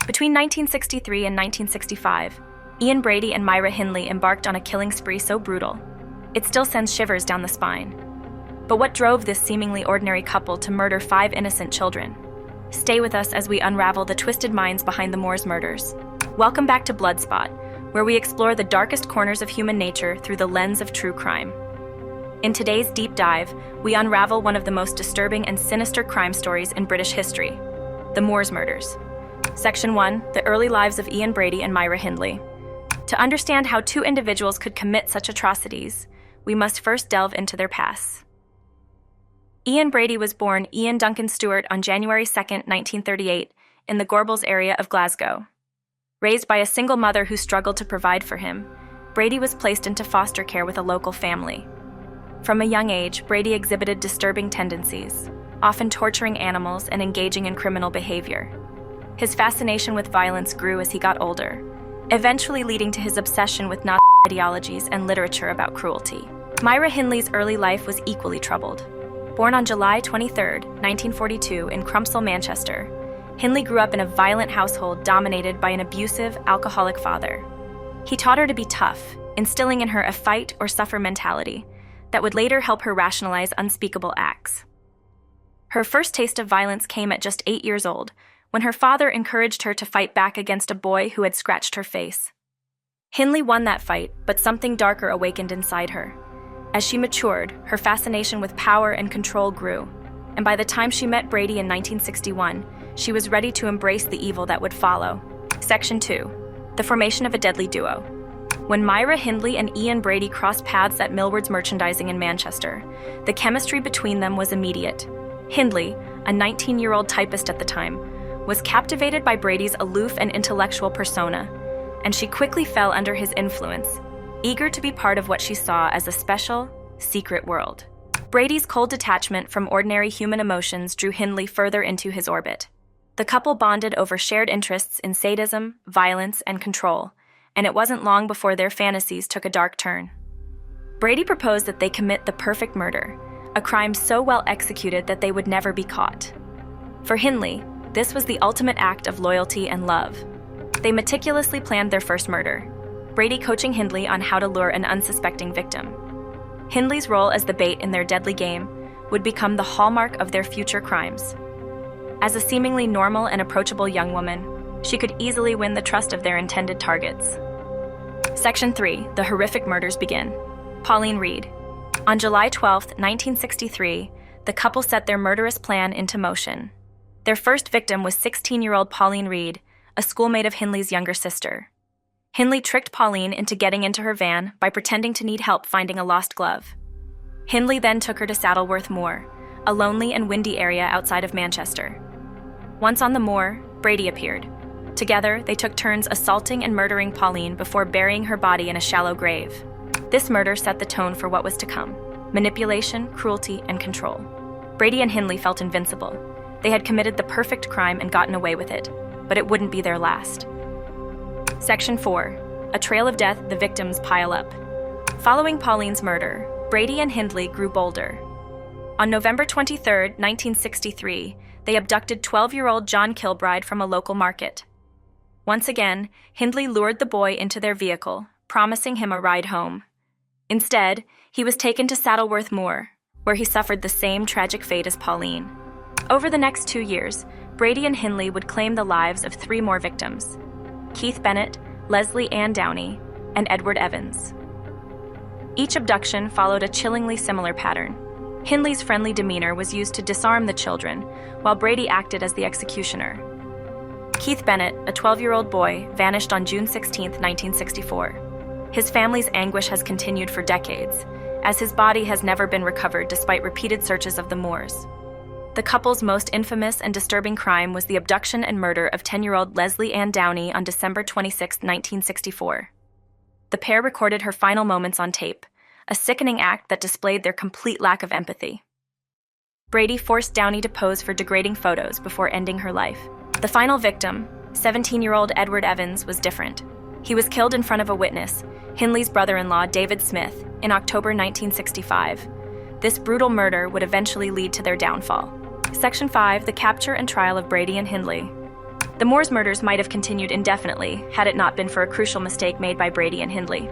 Between 1963 and 1965, Ian Brady and Myra Hindley embarked on a killing spree so brutal, it still sends shivers down the spine. But what drove this seemingly ordinary couple to murder 5 innocent children? Stay with us as we unravel the twisted minds behind the Moores murders. Welcome back to Bloodspot, where we explore the darkest corners of human nature through the lens of true crime. In today's deep dive, we unravel one of the most disturbing and sinister crime stories in British history, the Moores murders. Section 1, The Early Lives of Ian Brady and Myra Hindley. To understand how 2 individuals could commit such atrocities, we must first delve into their pasts. Ian Brady was born Ian Duncan Stewart on January 2, 1938, in the Gorbals area of Glasgow. Raised by a single mother who struggled to provide for him, Brady was placed into foster care with a local family. From a young age, Brady exhibited disturbing tendencies, often torturing animals and engaging in criminal behavior. His fascination with violence grew as he got older, eventually leading to his obsession with Nazi ideologies and literature about cruelty. Myra Hindley's early life was equally troubled. Born on July 23, 1942, in Crumpsall, Manchester, Hindley grew up in a violent household dominated by an abusive, alcoholic father. He taught her to be tough, instilling in her a fight or suffer mentality that would later help her rationalize unspeakable acts. Her first taste of violence came at just 8 years old, when her father encouraged her to fight back against a boy who had scratched her face. Hindley won that fight, but something darker awakened inside her. As she matured, her fascination with power and control grew, and by the time she met Brady in 1961, she was ready to embrace the evil that would follow. Section 2, The Formation of a Deadly Duo. When Myra Hindley and Ian Brady crossed paths at Millward's Merchandising in Manchester, the chemistry between them was immediate. Hindley, a 19-year-old typist at the time, was captivated by Brady's aloof and intellectual persona, and she quickly fell under his influence, eager to be part of what she saw as a special, secret world. Brady's cold detachment from ordinary human emotions drew Hindley further into his orbit. The couple bonded over shared interests in sadism, violence, and control, and it wasn't long before their fantasies took a dark turn. Brady proposed that they commit the perfect murder, a crime so well executed that they would never be caught. For Hindley, this was the ultimate act of loyalty and love. They meticulously planned their first murder, Brady coaching Hindley on how to lure an unsuspecting victim. Hindley's role as the bait in their deadly game would become the hallmark of their future crimes. As a seemingly normal and approachable young woman, she could easily win the trust of their intended targets. Section 3, The Horrific Murders begin. Pauline Reed. On July 12, 1963, the couple set their murderous plan into motion. Their first victim was 16-year-old Pauline Reed, a schoolmate of Hindley's younger sister. Hindley tricked Pauline into getting into her van by pretending to need help finding a lost glove. Hindley then took her to Saddleworth Moor, a lonely and windy area outside of Manchester. Once on the moor, Brady appeared. Together, they took turns assaulting and murdering Pauline before burying her body in a shallow grave. This murder set the tone for what was to come: manipulation, cruelty, and control. Brady and Hindley felt invincible. They had committed the perfect crime and gotten away with it, but it wouldn't be their last. Section 4, A Trail of Death, The Victims Pile Up. Following Pauline's murder, Brady and Hindley grew bolder. On November 23, 1963, they abducted 12-year-old John Kilbride from a local market. Once again, Hindley lured the boy into their vehicle, promising him a ride home. Instead, he was taken to Saddleworth Moor, where he suffered the same tragic fate as Pauline. Over the next 2 years, Brady and Hindley would claim the lives of 3 more victims: Keith Bennett, Leslie Ann Downey, and Edward Evans. Each abduction followed a chillingly similar pattern. Hindley's friendly demeanor was used to disarm the children, while Brady acted as the executioner. Keith Bennett, a 12-year-old boy, vanished on June 16, 1964. His family's anguish has continued for decades, as his body has never been recovered despite repeated searches of the moors. The couple's most infamous and disturbing crime was the abduction and murder of 10-year-old Leslie Ann Downey on December 26, 1964. The pair recorded her final moments on tape, a sickening act that displayed their complete lack of empathy. Brady forced Downey to pose for degrading photos before ending her life. The final victim, 17-year-old Edward Evans, was different. He was killed in front of a witness, Hindley's brother-in-law David Smith, in October 1965. This brutal murder would eventually lead to their downfall. Section 5, The Capture and Trial of Brady and Hindley. The Moores murders might have continued indefinitely had it not been for a crucial mistake made by Brady and Hindley.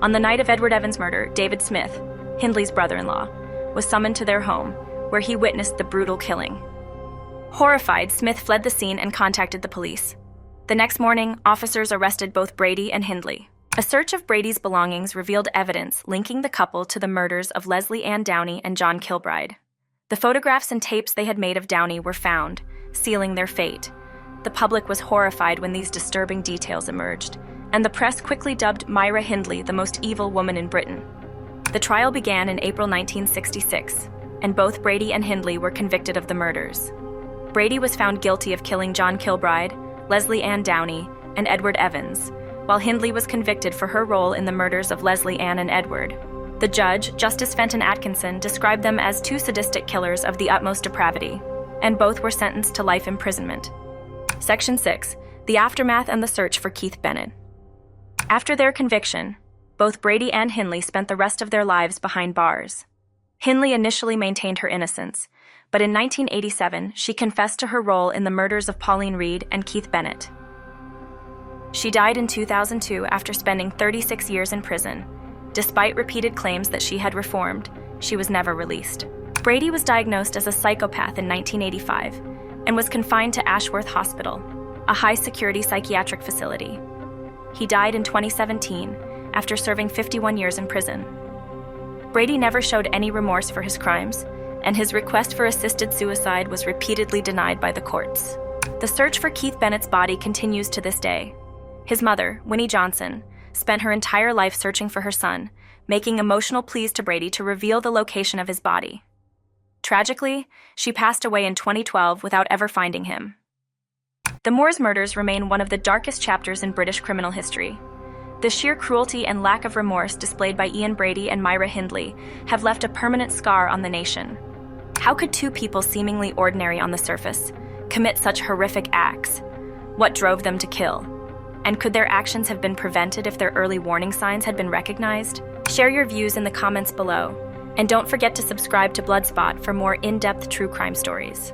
On the night of Edward Evans' murder, David Smith, Hindley's brother-in-law, was summoned to their home, where he witnessed the brutal killing. Horrified, Smith fled the scene and contacted the police. The next morning, officers arrested both Brady and Hindley. A search of Brady's belongings revealed evidence linking the couple to the murders of Leslie Ann Downey and John Kilbride. The photographs and tapes they had made of Downey were found, sealing their fate. The public was horrified when these disturbing details emerged, and the press quickly dubbed Myra Hindley the most evil woman in Britain. The trial began in April 1966, and both Brady and Hindley were convicted of the murders. Brady was found guilty of killing John Kilbride, Leslie Ann Downey, and Edward Evans, while Hindley was convicted for her role in the murders of Leslie Ann and Edward. The judge, Justice Fenton Atkinson, described them as two sadistic killers of the utmost depravity, and both were sentenced to life imprisonment. Section 6. The Aftermath and the Search for Keith Bennett. After their conviction, both Brady and Hindley spent the rest of their lives behind bars. Hindley initially maintained her innocence, but in 1987, she confessed to her role in the murders of Pauline Reed and Keith Bennett. She died in 2002 after spending 36 years in prison. Despite repeated claims that she had reformed, she was never released. Brady was diagnosed as a psychopath in 1985 and was confined to Ashworth Hospital, a high-security psychiatric facility. He died in 2017 after serving 51 years in prison. Brady never showed any remorse for his crimes, and his request for assisted suicide was repeatedly denied by the courts. The search for Keith Bennett's body continues to this day. His mother, Winnie Johnson, spent her entire life searching for her son, making emotional pleas to Brady to reveal the location of his body. Tragically, she passed away in 2012 without ever finding him. The Moores murders remain one of the darkest chapters in British criminal history. The sheer cruelty and lack of remorse displayed by Ian Brady and Myra Hindley have left a permanent scar on the nation. How could two people seemingly ordinary on the surface commit such horrific acts? What drove them to kill? And could their actions have been prevented if their early warning signs had been recognized? Share your views in the comments below, and don't forget to subscribe to Bloodspot for more in-depth true crime stories.